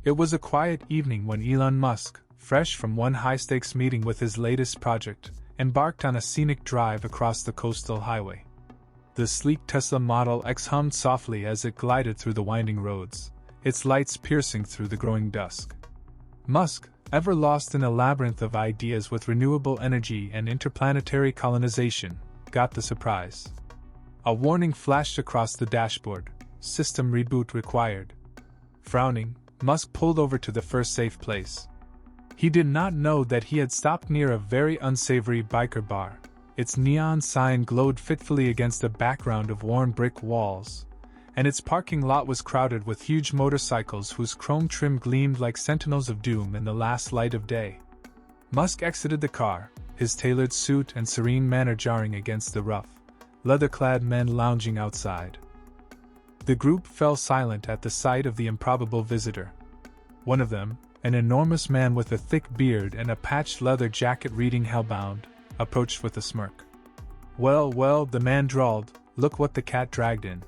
It was a quiet evening when Elon Musk, fresh from one high-stakes meeting with his latest project, embarked on a scenic drive across the coastal highway. The sleek Tesla Model X hummed softly as it glided through the winding roads, its lights piercing through the growing dusk. Musk, ever lost in a labyrinth of ideas with renewable energy and interplanetary colonization, got the surprise. A warning flashed across the dashboard: system reboot required. Frowning, Musk pulled over to the first safe place. He did not know that he had stopped near a very unsavory biker bar. Its neon sign glowed fitfully against a background of worn brick walls, and its parking lot was crowded with huge motorcycles whose chrome trim gleamed like sentinels of doom in the last light of day. Musk exited the car, his tailored suit and serene manner jarring against the rough, leather-clad men lounging outside. The group fell silent at the sight of the improbable visitor. One of them, an enormous man with a thick beard and a patched leather jacket reading Hellbound, approached with a smirk. Well, the man drawled, "Look what the cat dragged in.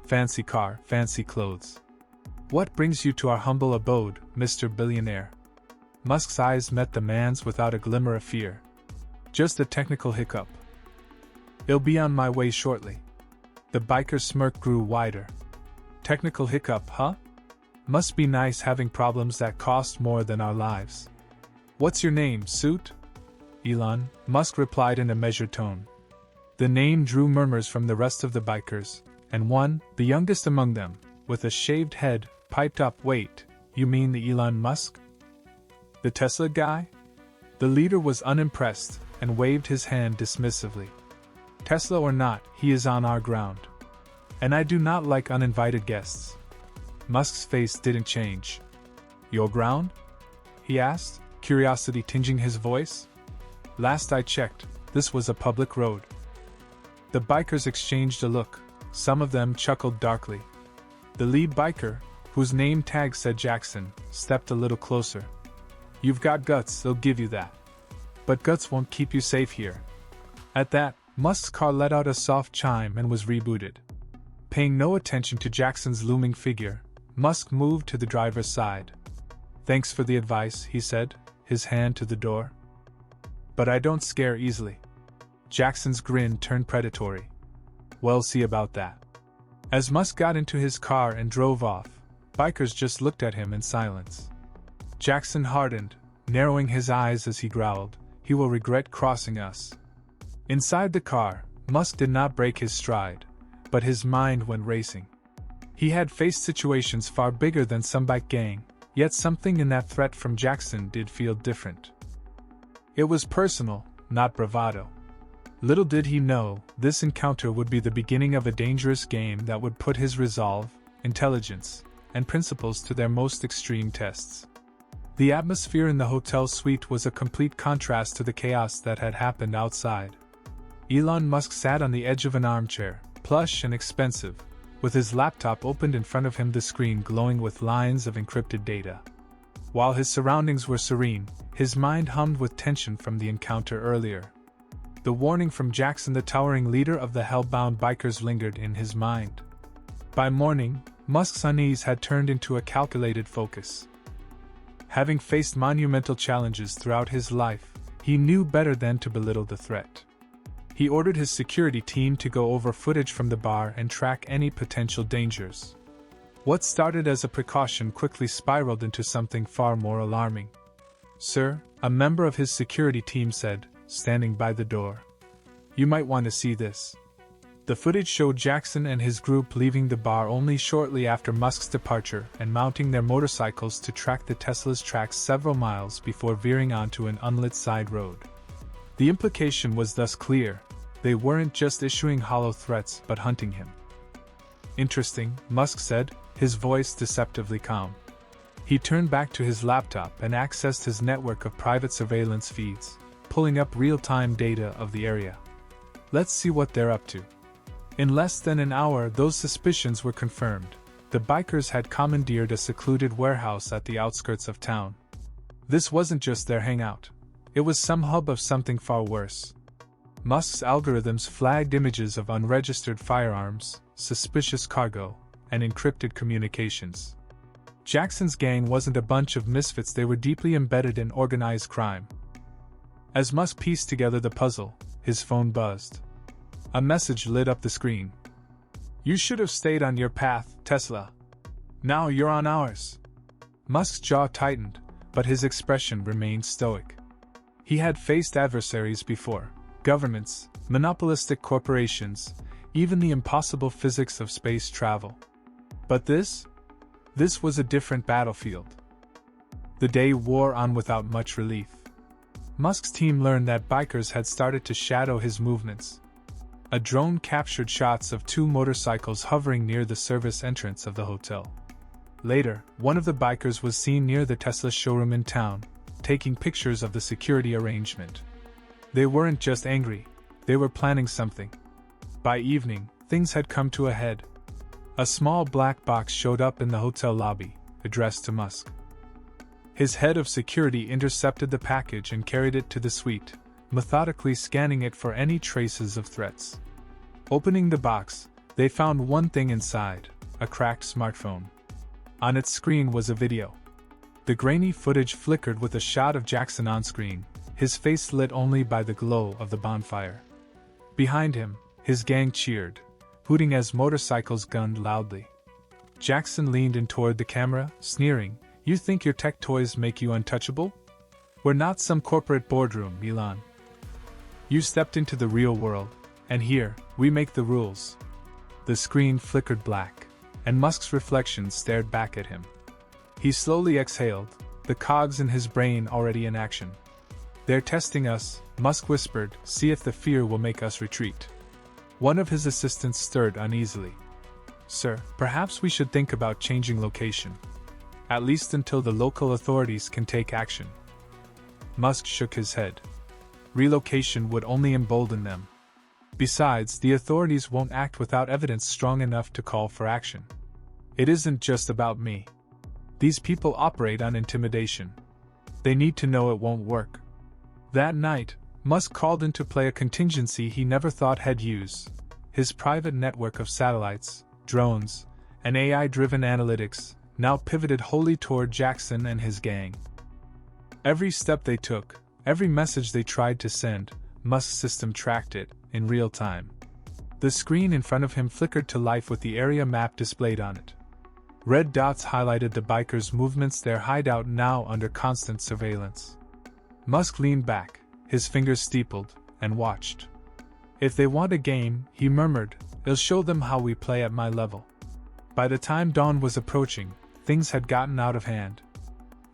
Fancy car, fancy clothes. What brings you to our humble abode, Mr. Billionaire?" Musk's eyes met the man's without a glimmer of fear. "Just a technical hiccup. I'll be on my way shortly." The biker's smirk grew wider. "Technical hiccup, huh? Must be nice having problems that cost more than our lives." "What's your name, suit?" "Elon," Musk replied in a measured tone. The name drew murmurs from the rest of the bikers, and one, the youngest among them, with a shaved head, piped up, "Wait, you mean the Elon Musk? The Tesla guy?" The leader was unimpressed, and waved his hand dismissively. "Tesla or not, he is on our ground. And I do not like uninvited guests." Musk's face didn't change. "Your ground?" he asked, curiosity tinging his voice. "Last I checked, this was a public road." The bikers exchanged a look. Some of them chuckled darkly. The lead biker, whose name tag said Jackson, stepped a little closer. "You've got guts, they'll give you that. But guts won't keep you safe here." At that, Musk's car let out a soft chime and was rebooted. Paying no attention to Jackson's looming figure, Musk moved to the driver's side. "Thanks for the advice," he said, his hand to the door. "But I don't scare easily." Jackson's grin turned predatory. "Well, see about that." As Musk got into his car and drove off, bikers just looked at him in silence. Jackson hardened, narrowing his eyes as he growled, "He will regret crossing us." Inside the car, Musk did not break his stride, but his mind went racing. He had faced situations far bigger than some bike gang, yet something in that threat from Jackson did feel different. It was personal, not bravado. Little did he know, this encounter would be the beginning of a dangerous game that would put his resolve, intelligence, and principles to their most extreme tests. The atmosphere in the hotel suite was a complete contrast to the chaos that had happened outside. Elon Musk sat on the edge of an armchair, plush and expensive, with his laptop opened in front of him, the screen glowing with lines of encrypted data. While his surroundings were serene, his mind hummed with tension from the encounter earlier. The warning from Jackson, the towering leader of the hellbound bikers, lingered in his mind. By morning, Musk's unease had turned into a calculated focus. Having faced monumental challenges throughout his life, he knew better than to belittle the threat. He ordered his security team to go over footage from the bar and track any potential dangers. What started as a precaution quickly spiraled into something far more alarming. "Sir," a member of his security team said, standing by the door. "You might want to see this." The footage showed Jackson and his group leaving the bar only shortly after Musk's departure and mounting their motorcycles to track the Tesla's tracks several miles before veering onto an unlit side road. The implication was thus clear: they weren't just issuing hollow threats but hunting him. "Interesting," Musk said, his voice deceptively calm. He turned back to his laptop and accessed his network of private surveillance feeds, pulling up real-time data of the area. "Let's see what they're up to." In less than an hour, those suspicions were confirmed. The bikers had commandeered a secluded warehouse at the outskirts of town. This wasn't just their hangout. It was some hub of something far worse. Musk's algorithms flagged images of unregistered firearms, suspicious cargo, and encrypted communications. Jackson's gang wasn't a bunch of misfits, they were deeply embedded in organized crime. As Musk pieced together the puzzle, his phone buzzed. A message lit up the screen. "You should have stayed on your path, Tesla. Now you're on ours." Musk's jaw tightened, but his expression remained stoic. He had faced adversaries before: governments, monopolistic corporations, even the impossible physics of space travel. But this was a different battlefield. The day wore on without much relief. Musk's team learned that bikers had started to shadow his movements. A drone captured shots of two motorcycles hovering near the service entrance of the hotel. Later, one of the bikers was seen near the Tesla showroom in town, taking pictures of the security arrangement. They weren't just angry, they were planning something. By evening, things had come to a head. A small black box showed up in the hotel lobby, addressed to Musk. His head of security intercepted the package and carried it to the suite, methodically scanning it for any traces of threats. Opening the box, they found one thing inside: a cracked smartphone. On its screen was a video. The grainy footage flickered with a shot of Jackson on screen, his face lit only by the glow of the bonfire. Behind him, his gang cheered, hooting as motorcycles gunned loudly. Jackson leaned in toward the camera, sneering, "You think your tech toys make you untouchable? We're not some corporate boardroom, Elon. You stepped into the real world, and here, we make the rules." The screen flickered black, and Musk's reflection stared back at him. He slowly exhaled, the cogs in his brain already in action. "They're testing us," Musk whispered, "see if the fear will make us retreat." One of his assistants stirred uneasily. "Sir, perhaps we should think about changing location. At least until the local authorities can take action." Musk shook his head. Relocation would only embolden them. Besides, the authorities won't act without evidence strong enough to call for action. "It isn't just about me. These people operate on intimidation. They need to know it won't work." That night, Musk called into play a contingency he never thought he'd use: his private network of satellites, drones, and AI-driven analytics, now pivoted wholly toward Jackson and his gang. Every step they took, every message they tried to send, Musk's system tracked it, in real time. The screen in front of him flickered to life with the area map displayed on it. Red dots highlighted the bikers' movements, their hideout now under constant surveillance. Musk leaned back, his fingers steepled, and watched. "If they want a game," he murmured, "I'll show them how we play at my level." By the time dawn was approaching, things had gotten out of hand.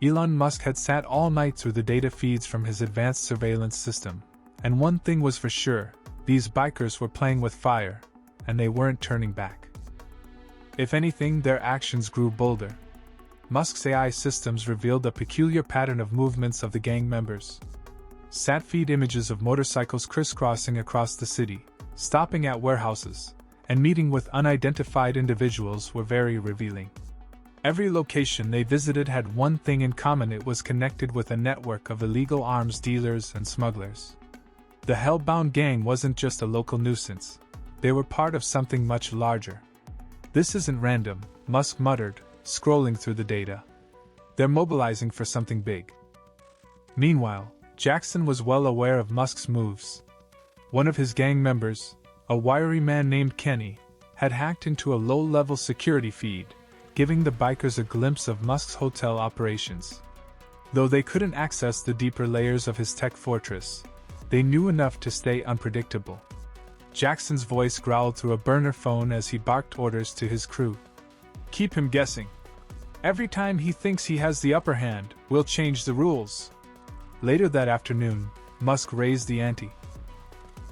Elon Musk had sat all night through the data feeds from his advanced surveillance system, and one thing was for sure: these bikers were playing with fire, and they weren't turning back. If anything, their actions grew bolder. Musk's AI systems revealed a peculiar pattern of movements of the gang members. Sat-feed images of motorcycles crisscrossing across the city, stopping at warehouses, and meeting with unidentified individuals were very revealing. Every location they visited had one thing in common: it was connected with a network of illegal arms dealers and smugglers. The Hellbound gang wasn't just a local nuisance, they were part of something much larger. "This isn't random," Musk muttered, scrolling through the data. "They're mobilizing for something big." Meanwhile, Jackson was well aware of Musk's moves. One of his gang members, a wiry man named Kenny, had hacked into a low-level security feed, giving the bikers a glimpse of Musk's hotel operations. Though they couldn't access the deeper layers of his tech fortress, they knew enough to stay unpredictable. Jackson's voice growled through a burner phone as he barked orders to his crew. "Keep him guessing. Every time he thinks he has the upper hand, we'll change the rules." Later that afternoon, Musk raised the ante.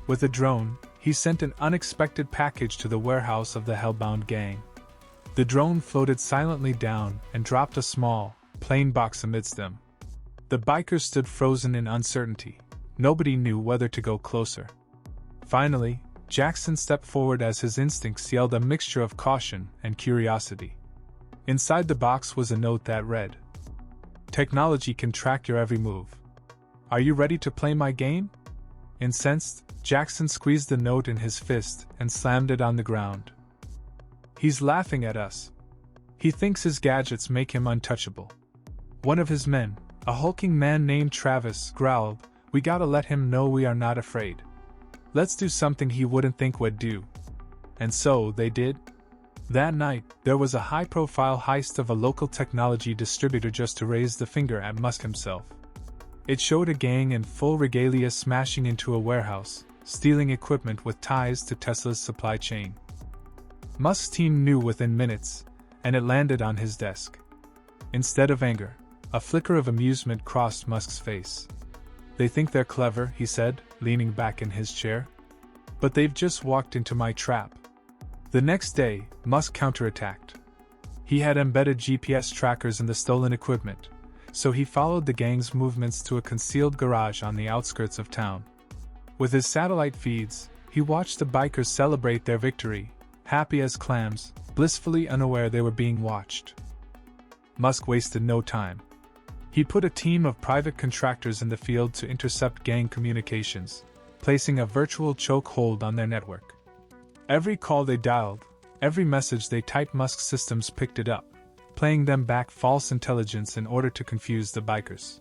With a drone, he sent an unexpected package to the warehouse of the Hellbound gang. The drone floated silently down and dropped a small, plain box amidst them. The bikers stood frozen in uncertainty. Nobody knew whether to go closer. Finally, Jackson stepped forward as his instincts yelled a mixture of caution and curiosity. Inside the box was a note that read, "Technology can track your every move. Are you ready to play my game?" Incensed, Jackson squeezed the note in his fist and slammed it on the ground. "He's laughing at us. He thinks his gadgets make him untouchable. One of his men, a hulking man named Travis, growled, "We gotta let him know we are not afraid. Let's do something he wouldn't think we'd do." And so they did. That night, there was a high-profile heist of a local technology distributor just to raise the finger at Musk himself. It showed a gang in full regalia smashing into a warehouse, stealing equipment with ties to Tesla's supply chain. Musk's team knew within minutes, and it landed on his desk. Instead of anger, a flicker of amusement crossed Musk's face. "They think they're clever," he said, leaning back in his chair. "But they've just walked into my trap." The next day, Musk counterattacked. He had embedded GPS trackers in the stolen equipment, so he followed the gang's movements to a concealed garage on the outskirts of town. With his satellite feeds, he watched the bikers celebrate their victory, happy as clams, blissfully unaware they were being watched. Musk wasted no time. He put a team of private contractors in the field to intercept gang communications, placing a virtual chokehold on their network. Every call they dialed, every message they typed, Musk's systems picked it up, playing them back false intelligence in order to confuse the bikers.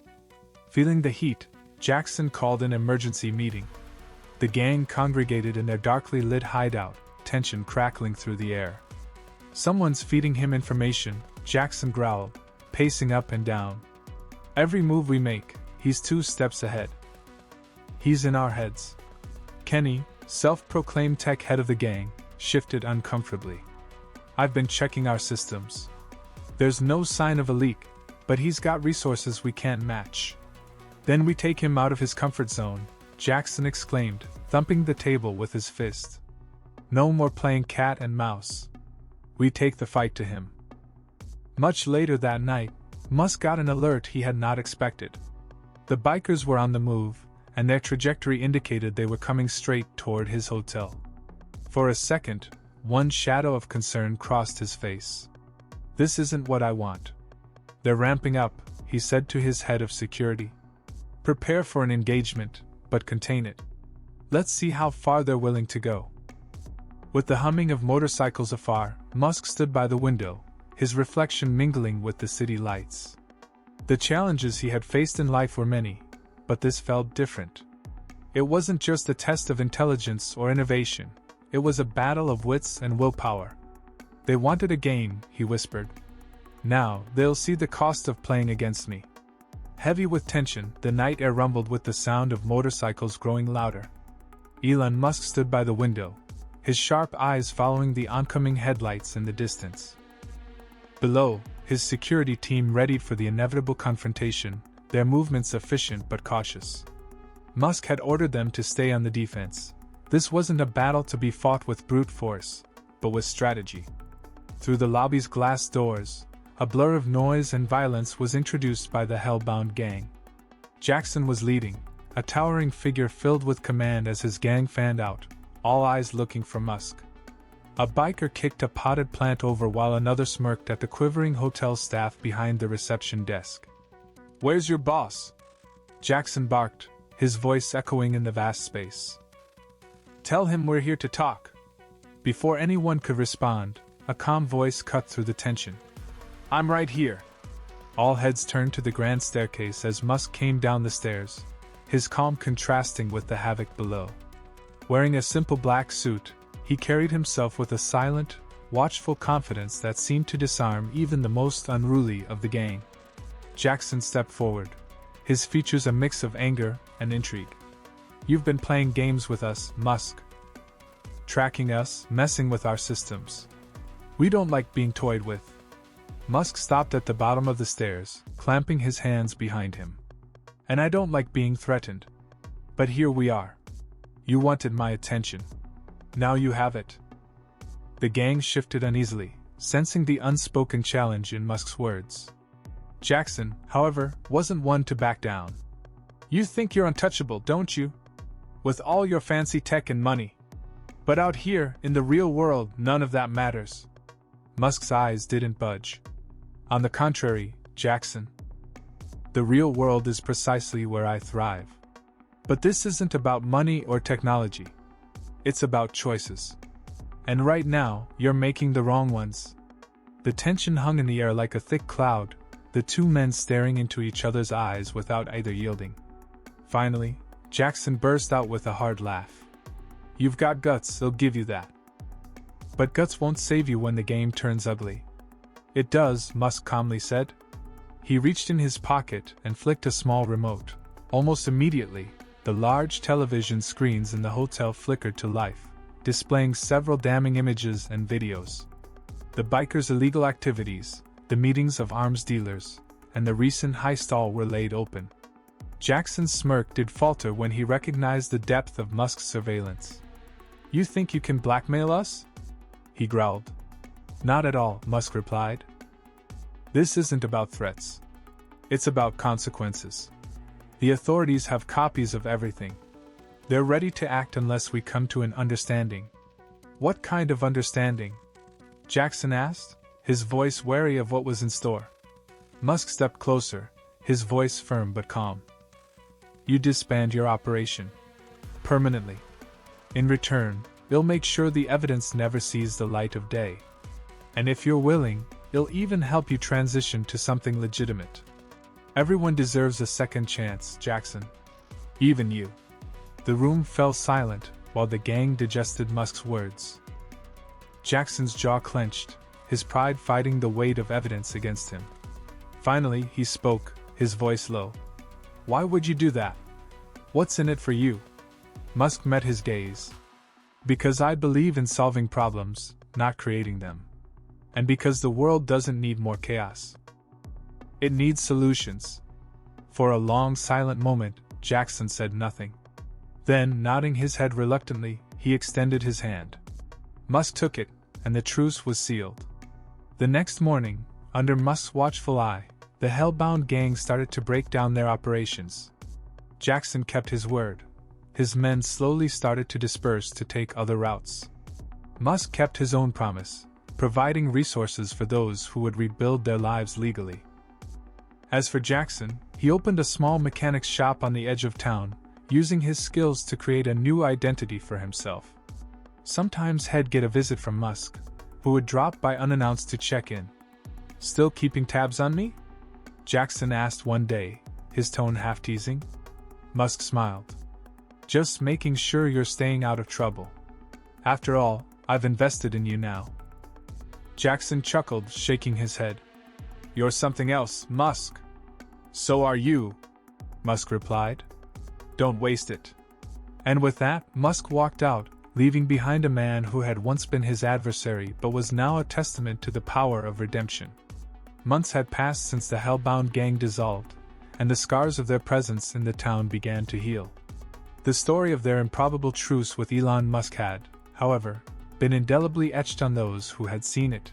Feeling the heat, Jackson called an emergency meeting. The gang congregated in their darkly lit hideout, tension crackling through the air. "Someone's feeding him information," Jackson growled, pacing up and down. "Every move we make, he's 2 steps ahead. He's in our heads." Kenny, self-proclaimed tech head of the gang, shifted uncomfortably. "I've been checking our systems. There's no sign of a leak, but he's got resources we can't match." "Then we take him out of his comfort zone," Jackson exclaimed, thumping the table with his fist. "No more playing cat and mouse. We take the fight to him." Much later that night, Musk got an alert he had not expected. The bikers were on the move, and their trajectory indicated they were coming straight toward his hotel. For a second, one shadow of concern crossed his face. "This isn't what I want." "They're ramping up," he said to his head of security. "Prepare for an engagement, but contain it. Let's see how far they're willing to go." With the humming of motorcycles afar, Musk stood by the window, his reflection mingling with the city lights. The challenges he had faced in life were many, but this felt different. It wasn't just a test of intelligence or innovation, it was a battle of wits and willpower. "They wanted a game," he whispered. "Now, they'll see the cost of playing against me." Heavy with tension, the night air rumbled with the sound of motorcycles growing louder. Elon Musk stood by the window, his sharp eyes following the oncoming headlights in the distance. Below, his security team readied for the inevitable confrontation, their movements efficient but cautious. Musk had ordered them to stay on the defense. This wasn't a battle to be fought with brute force, but with strategy. Through the lobby's glass doors, a blur of noise and violence was introduced by the hellbound gang. Jackson was leading, a towering figure filled with command as his gang fanned out, all eyes looking for Musk. A biker kicked a potted plant over while another smirked at the quivering hotel staff behind the reception desk. "Where's your boss?" Jackson barked, his voice echoing in the vast space. "Tell him we're here to talk." Before anyone could respond, a calm voice cut through the tension. "I'm right here." All heads turned to the grand staircase as Musk came down the stairs, his calm contrasting with the havoc below. Wearing a simple black suit, he carried himself with a silent, watchful confidence that seemed to disarm even the most unruly of the gang. Jackson stepped forward, his features a mix of anger and intrigue. "You've been playing games with us, Musk. Tracking us, messing with our systems. We don't like being toyed with." Musk stopped at the bottom of the stairs, clamping his hands behind him. "And I don't like being threatened. But here we are. You wanted my attention. Now you have it." The gang shifted uneasily, sensing the unspoken challenge in Musk's words. Jackson, however, wasn't one to back down. "You think you're untouchable, don't you? With all your fancy tech and money. But out here, in the real world, none of that matters." Musk's eyes didn't budge. "On the contrary, Jackson. The real world is precisely where I thrive. But this isn't about money or technology. It's about choices. And right now, you're making the wrong ones." The tension hung in the air like a thick cloud, the two men staring into each other's eyes without either yielding. Finally, Jackson burst out with a hard laugh. "You've got guts, I'll give you that. But guts won't save you when the game turns ugly." "It does," Musk calmly said. He reached in his pocket and flicked a small remote. Almost immediately, the large television screens in the hotel flickered to life, displaying several damning images and videos. The bikers' illegal activities, the meetings of arms dealers, and the recent heist all were laid open. Jackson's smirk did falter when he recognized the depth of Musk's surveillance. "You think you can blackmail us?" he growled. "Not at all," Musk replied. "This isn't about threats. It's about consequences. The authorities have copies of everything. They're ready to act unless we come to an understanding." "What kind of understanding?" Jackson asked, his voice wary of what was in store. Musk stepped closer, his voice firm but calm. "You disband your operation. Permanently. In return, you'll make sure the evidence never sees the light of day. And if you're willing, it'll even help you transition to something legitimate. Everyone deserves a second chance, Jackson. Even you." The room fell silent while the gang digested Musk's words. Jackson's jaw clenched, his pride fighting the weight of evidence against him. Finally, he spoke, his voice low. "Why would you do that? What's in it for you?" Musk met his gaze. "Because I believe in solving problems, not creating them. And because the world doesn't need more chaos. It needs solutions." For a long silent moment, Jackson said nothing. Then, nodding his head reluctantly, he extended his hand. Musk took it, and the truce was sealed. The next morning, under Musk's watchful eye, the hell-bound gang started to break down their operations. Jackson kept his word. His men slowly started to disperse to take other routes. Musk kept his own promise, providing resources for those who would rebuild their lives legally. As for Jackson, he opened a small mechanics shop on the edge of town, using his skills to create a new identity for himself. Sometimes he'd get a visit from Musk, who would drop by unannounced to check in. "Still keeping tabs on me?" Jackson asked one day, his tone half-teasing. Musk smiled. "Just making sure you're staying out of trouble. After all, I've invested in you now." Jackson chuckled, shaking his head. "You're something else, Musk." "So are you," Musk replied. "Don't waste it." And with that, Musk walked out, leaving behind a man who had once been his adversary but was now a testament to the power of redemption. Months had passed since the hellbound gang dissolved, and the scars of their presence in the town began to heal. The story of their improbable truce with Elon Musk had, however, been indelibly etched on those who had seen it.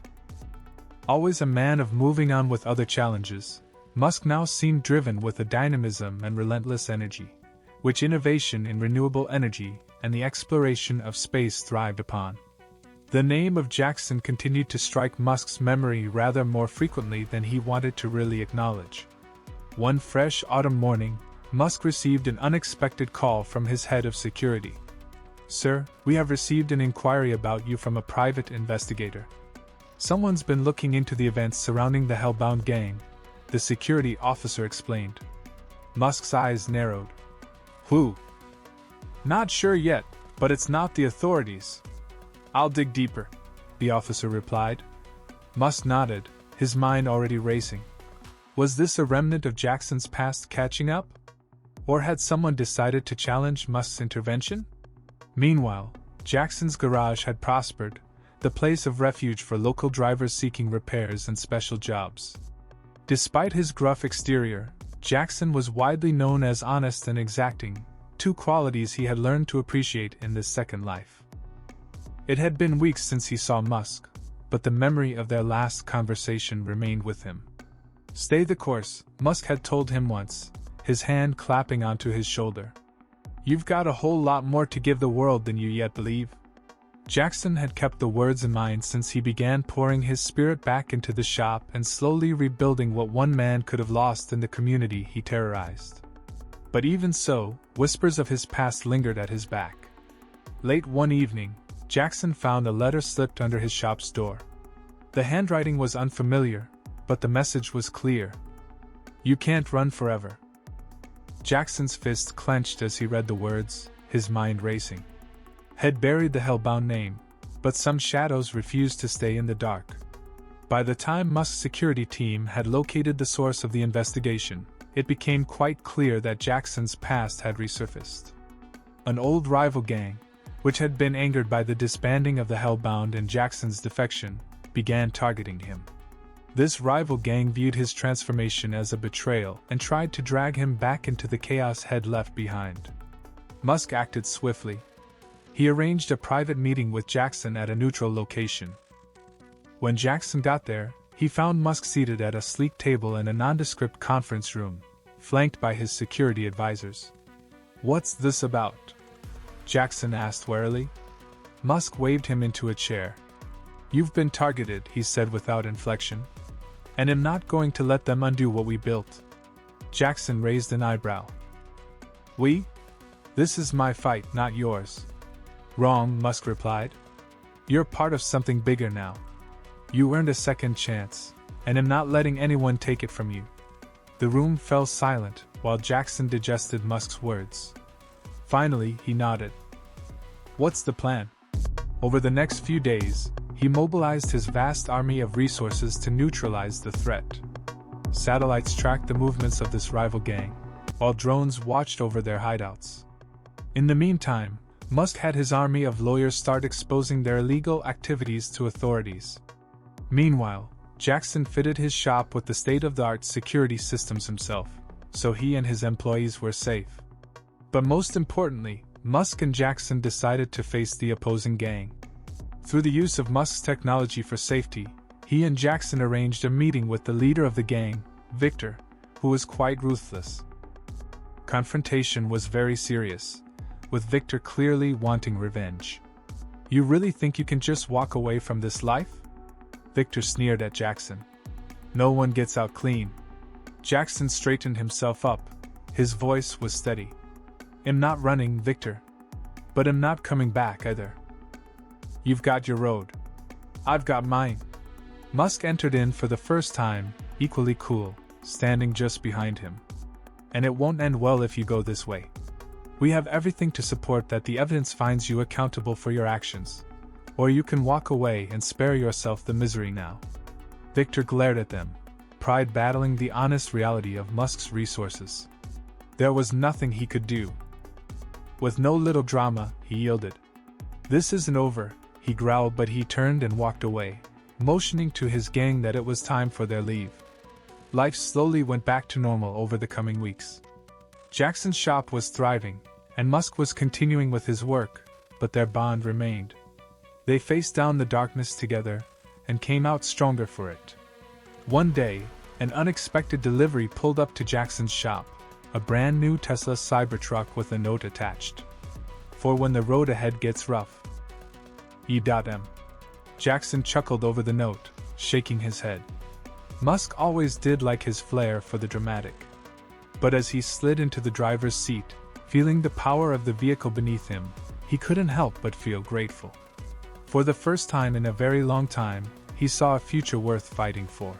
Always a man of moving on with other challenges, Musk now seemed driven with a dynamism and relentless energy, which innovation in renewable energy and the exploration of space thrived upon. The name of Jackson continued to strike Musk's memory rather more frequently than he wanted to really acknowledge. One fresh autumn morning, Musk received an unexpected call from his head of security. "Sir, we have received an inquiry about you from a private investigator. Someone's been looking into the events surrounding the hellbound gang," the security officer explained. Musk's eyes narrowed. "Who?" "Not sure yet, but it's not the authorities." "I'll dig deeper," the officer replied. Musk nodded, his mind already racing. Was this a remnant of Jackson's past catching up? Or had someone decided to challenge Musk's intervention? Meanwhile, Jackson's garage had prospered, the place of refuge for local drivers seeking repairs and special jobs. Despite his gruff exterior, Jackson was widely known as honest and exacting, two qualities he had learned to appreciate in this second life. It had been weeks since he saw Musk, but the memory of their last conversation remained with him. "Stay the course," Musk had told him once, his hand clapping onto his shoulder. "You've got a whole lot more to give the world than you yet believe." Jackson had kept the words in mind since he began pouring his spirit back into the shop and slowly rebuilding what one man could have lost in the community he terrorized. But even so, whispers of his past lingered at his back. Late one evening, Jackson found a letter slipped under his shop's door. The handwriting was unfamiliar, but the message was clear. You can't run forever. Jackson's fist clenched as he read the words, his mind racing. Had buried the hellbound name, but some shadows refused to stay in the dark. By the time Musk's security team had located the source of the investigation, it became quite clear that Jackson's past had resurfaced. An old rival gang, which had been angered by the disbanding of the Hellbound and Jackson's defection, began targeting him. This rival gang viewed his transformation as a betrayal and tried to drag him back into the chaos he'd left behind. Musk acted swiftly. He arranged a private meeting with Jackson at a neutral location. When Jackson got there, he found Musk seated at a sleek table in a nondescript conference room, flanked by his security advisors. "What's this about?" Jackson asked warily. Musk waved him into a chair. "You've been targeted," he said without inflection. "And am not going to let them undo what we built." Jackson raised an eyebrow. "We? This is my fight, not yours." "Wrong," Musk replied. "You're part of something bigger now. You earned a second chance, and am not letting anyone take it from you." The room fell silent while Jackson digested Musk's words. Finally, he nodded. "What's the plan?" Over the next few days, he mobilized his vast army of resources to neutralize the threat. Satellites tracked the movements of this rival gang, while drones watched over their hideouts. In the meantime, Musk had his army of lawyers start exposing their illegal activities to authorities. Meanwhile, Jackson fitted his shop with the state-of-the-art security systems himself, so he and his employees were safe. But most importantly, Musk and Jackson decided to face the opposing gang. Through the use of Musk's technology for safety, he and Jackson arranged a meeting with the leader of the gang, Victor, who was quite ruthless. Confrontation was very serious, with Victor clearly wanting revenge. "You really think you can just walk away from this life?" Victor sneered at Jackson. "No one gets out clean." Jackson straightened himself up. His voice was steady. "I'm not running, Victor. But I'm not coming back either. You've got your road. I've got mine." Musk entered in for the first time, equally cool, standing just behind him. "And it won't end well if you go this way. We have everything to support that the evidence finds you accountable for your actions. Or you can walk away and spare yourself the misery now." Victor glared at them, pride battling the honest reality of Musk's resources. There was nothing he could do. With no little drama, he yielded. "This isn't over," he growled, but he turned and walked away, motioning to his gang that it was time for their leave. Life slowly went back to normal over the coming weeks. Jackson's shop was thriving, and Musk was continuing with his work, but their bond remained. They faced down the darkness together, and came out stronger for it. One day, an unexpected delivery pulled up to Jackson's shop, a brand new Tesla Cybertruck with a note attached. "For when the road ahead gets rough. E.M." Jackson chuckled over the note, shaking his head. Musk always did like his flair for the dramatic. But as he slid into the driver's seat, feeling the power of the vehicle beneath him, he couldn't help but feel grateful. For the first time in a very long time, he saw a future worth fighting for.